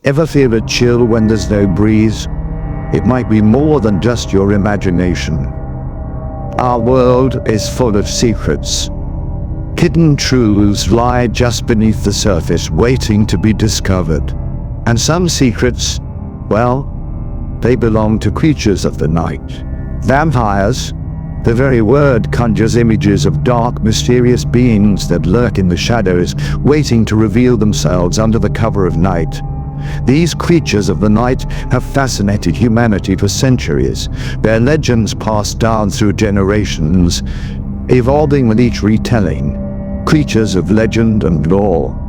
Ever feel a chill when there's no breeze? It might be more than just your imagination. Our world is full of secrets. Hidden truths lie just beneath the surface, waiting to be discovered. And some secrets, well, they belong to creatures of the night. Vampires. The very word conjures images of dark, mysterious beings that lurk in the shadows, waiting to reveal themselves under the cover of night. These creatures of the night have fascinated humanity for centuries, their legends passed down through generations, evolving with each retelling. Creatures of legend and lore.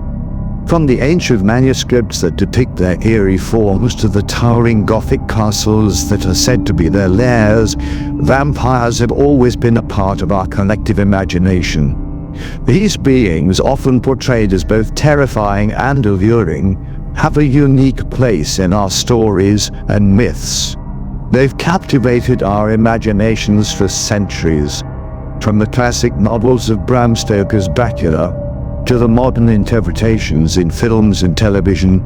From the ancient manuscripts that depict their eerie forms to the towering Gothic castles that are said to be their lairs, vampires have always been a part of our collective imagination. These beings, often portrayed as both terrifying and alluring, have a unique place in our stories and myths. They've captivated our imaginations for centuries, from the classic novels of Bram Stoker's Dracula to the modern interpretations in films and television.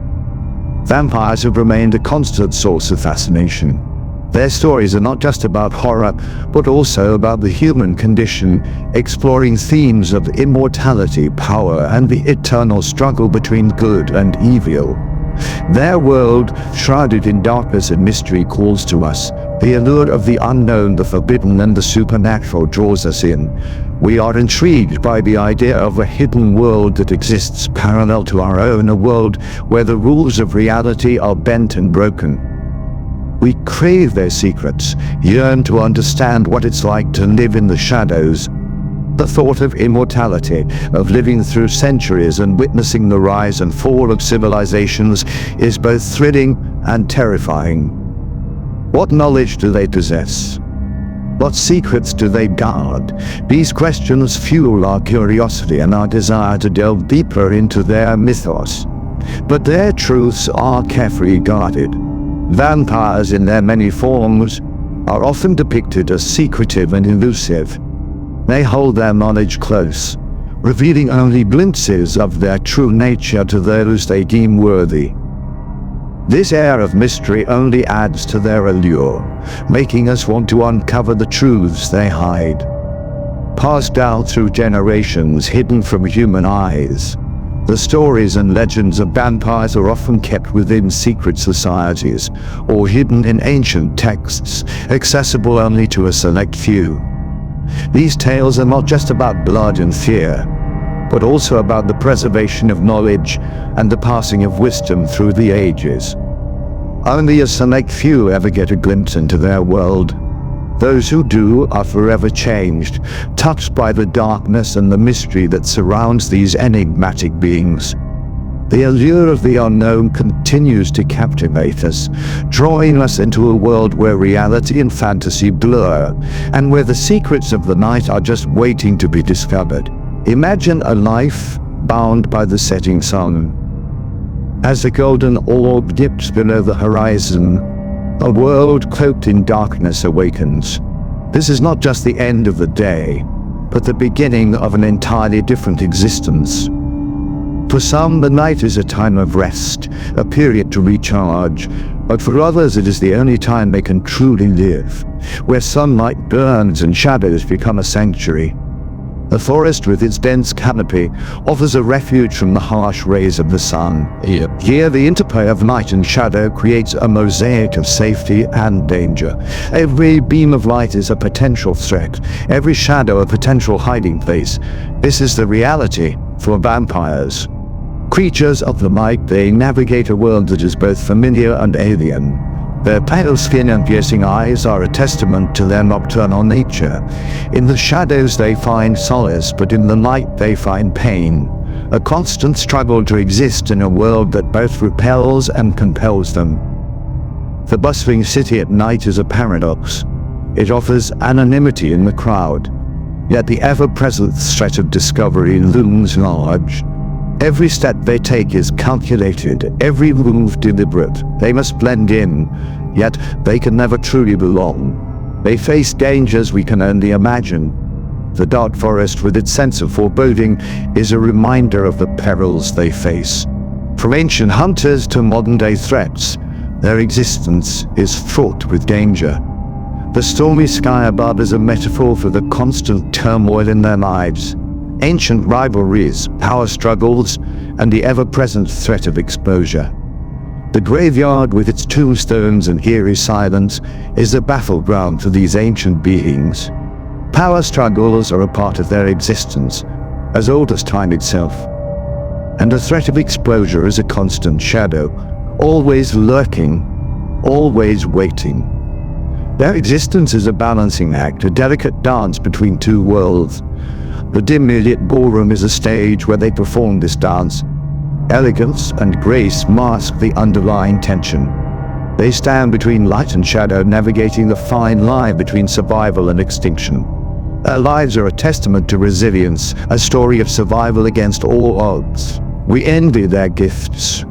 Vampires have remained a constant source of fascination. Their stories are not just about horror, but also about the human condition, exploring themes of immortality, power, and the eternal struggle between good and evil. Their world, shrouded in darkness and mystery, calls to us. The allure of the unknown, the forbidden, and the supernatural draws us in. We are intrigued by the idea of a hidden world that exists parallel to our own, a world where the rules of reality are bent and broken. We crave their secrets, yearn to understand what it's like to live in the shadows. The thought of immortality, of living through centuries and witnessing the rise and fall of civilizations, is both thrilling and terrifying. What knowledge do they possess? What secrets do they guard? These questions fuel our curiosity and our desire to delve deeper into their mythos. But their truths are carefully guarded. Vampires in their many forms are often depicted as secretive and elusive. They hold their knowledge close, revealing only glimpses of their true nature to those they deem worthy. This air of mystery only adds to their allure, making us want to uncover the truths they hide. Passed down through generations, hidden from human eyes, the stories and legends of vampires are often kept within secret societies or hidden in ancient texts, accessible only to a select few. These tales are not just about blood and fear, but also about the preservation of knowledge and the passing of wisdom through the ages. Only a select few ever get a glimpse into their world. Those who do are forever changed, touched by the darkness and the mystery that surrounds these enigmatic beings. The allure of the unknown continues to captivate us, drawing us into a world where reality and fantasy blur, and where the secrets of the night are just waiting to be discovered. Imagine a life bound by the setting sun. As the golden orb dips below the horizon, a world cloaked in darkness awakens. This is not just the end of the day, but the beginning of an entirely different existence. For some, the night is a time of rest, a period to recharge, but for others it is the only time they can truly live, where sunlight burns and shadows become a sanctuary. The forest with its dense canopy offers a refuge from the harsh rays of the sun. Here, the interplay of light and shadow creates a mosaic of safety and danger. Every beam of light is a potential threat, every shadow a potential hiding place. This is the reality for vampires. Creatures of the night, they navigate a world that is both familiar and alien. Their pale skin and piercing eyes are a testament to their nocturnal nature. In the shadows they find solace, but in the light they find pain. A constant struggle to exist in a world that both repels and compels them. The bustling city at night is a paradox. It offers anonymity in the crowd, yet the ever-present threat of discovery looms large. Every step they take is calculated, every move deliberate. They must blend in, yet they can never truly belong. They face dangers we can only imagine. The dark forest, with its sense of foreboding, is a reminder of the perils they face. From ancient hunters to modern-day threats, their existence is fraught with danger. The stormy sky above is a metaphor for the constant turmoil in their lives. Ancient rivalries, power struggles, and the ever-present threat of exposure. The graveyard, with its tombstones and eerie silence, is a battleground for these ancient beings. Power struggles are a part of their existence, as old as time itself. And the threat of exposure is a constant shadow, always lurking, always waiting. Their existence is a balancing act, a delicate dance between two worlds. The dimly lit ballroom is a stage where they perform this dance. Elegance and grace mask the underlying tension. They stand between light and shadow, navigating the fine line between survival and extinction. Their lives are a testament to resilience, a story of survival against all odds. We envy their gifts,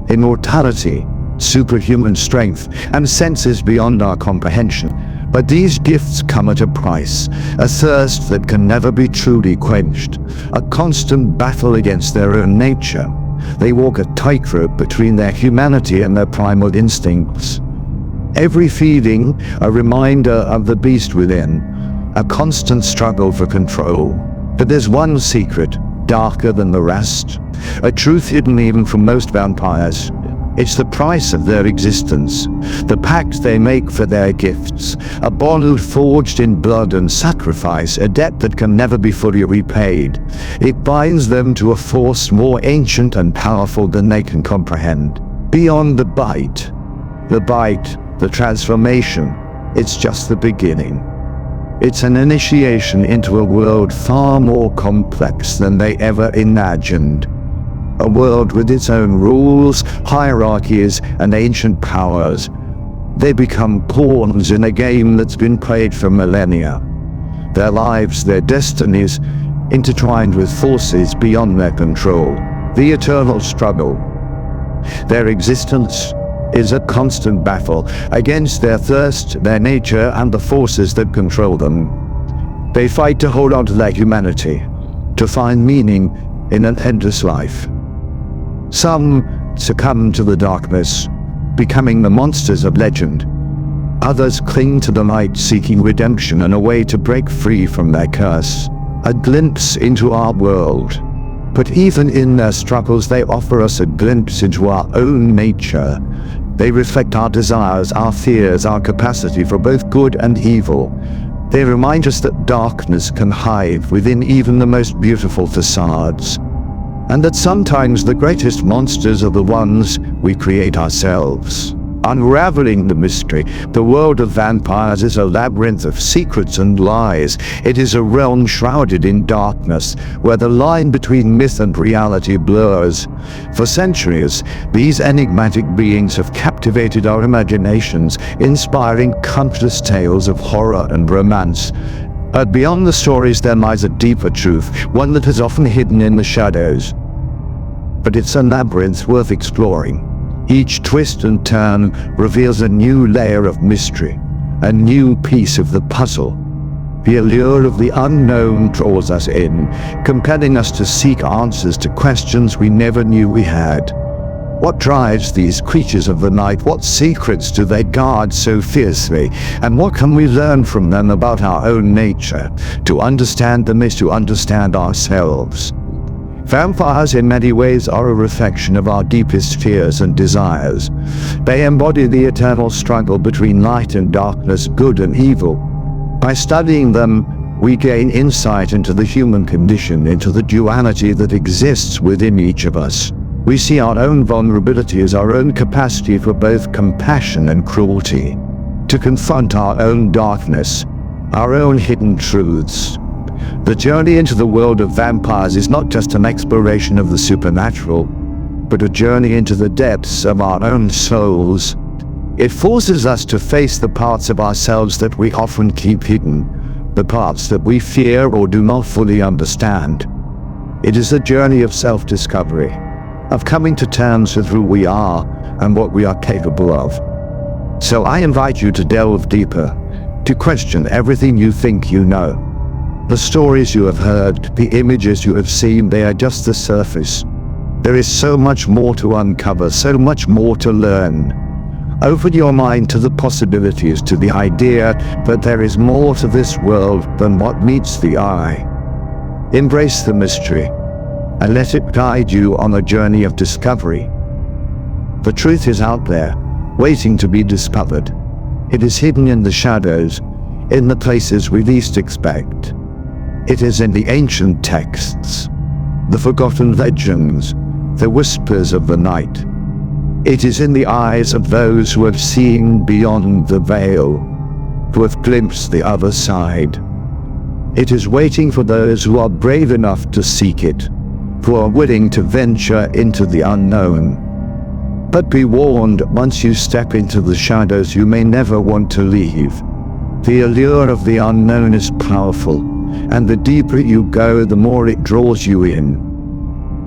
immortality, superhuman strength, and senses beyond our comprehension. But these gifts come at a price, a thirst that can never be truly quenched, a constant battle against their own nature. They walk a tightrope between their humanity and their primal instincts. Every feeding, a reminder of the beast within, a constant struggle for control. But there's one secret, darker than the rest, a truth hidden even from most vampires. It's the price of their existence, the pact they make for their gifts, a bond forged in blood and sacrifice, a debt that can never be fully repaid. It binds them to a force more ancient and powerful than they can comprehend. Beyond the bite, the transformation, it's just the beginning. It's an initiation into a world far more complex than they ever imagined. A world with its own rules, hierarchies, and ancient powers. They become pawns in a game that's been played for millennia. Their lives, their destinies, intertwined with forces beyond their control. The eternal struggle. Their existence is a constant battle against their thirst, their nature, and the forces that control them. They fight to hold on to their humanity, to find meaning in an endless life. Some succumb to the darkness, becoming the monsters of legend. Others cling to the light, seeking redemption and a way to break free from their curse. A glimpse into our world. But even in their struggles, they offer us a glimpse into our own nature. They reflect our desires, our fears, our capacity for both good and evil. They remind us that darkness can hide within even the most beautiful facades, and that sometimes the greatest monsters are the ones we create ourselves. Unraveling the mystery, the world of vampires is a labyrinth of secrets and lies. It is a realm shrouded in darkness, where the line between myth and reality blurs. For centuries, these enigmatic beings have captivated our imaginations, inspiring countless tales of horror and romance. But beyond the stories there lies a deeper truth, one that is often hidden in the shadows. But it's a labyrinth worth exploring. Each twist and turn reveals a new layer of mystery, a new piece of the puzzle. The allure of the unknown draws us in, compelling us to seek answers to questions we never knew we had. What drives these creatures of the night? What secrets do they guard so fiercely? And what can we learn from them about our own nature? To understand them is to understand ourselves. Vampires in many ways are a reflection of our deepest fears and desires. They embody the eternal struggle between light and darkness, good and evil. By studying them, we gain insight into the human condition, into the duality that exists within each of us. We see our own vulnerability as our own capacity for both compassion and cruelty, to confront our own darkness, our own hidden truths. The journey into the world of vampires is not just an exploration of the supernatural, but a journey into the depths of our own souls. It forces us to face the parts of ourselves that we often keep hidden, the parts that we fear or do not fully understand. It is a journey of self-discovery, of coming to terms with who we are and what we are capable of. So I invite you to delve deeper, to question everything you think you know. The stories you have heard, the images you have seen, they are just the surface. There is so much more to uncover, so much more to learn. Open your mind to the possibilities, to the idea that there is more to this world than what meets the eye. Embrace the mystery and let it guide you on a journey of discovery. The truth is out there, waiting to be discovered. It is hidden in the shadows, in the places we least expect. It is in the ancient texts, the forgotten legends, the whispers of the night. It is in the eyes of those who have seen beyond the veil, who have glimpsed the other side. It is waiting for those who are brave enough to seek it, who are willing to venture into the unknown. But be warned, once you step into the shadows, you may never want to leave. The allure of the unknown is powerful, and the deeper you go, the more it draws you in.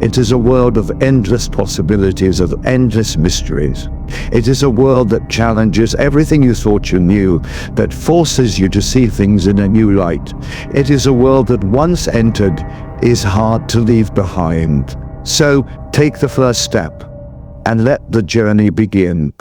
It is a world of endless possibilities, of endless mysteries. It is a world that challenges everything you thought you knew, that forces you to see things in a new light. It is a world that once entered is hard to leave behind. So take the first step and let the journey begin.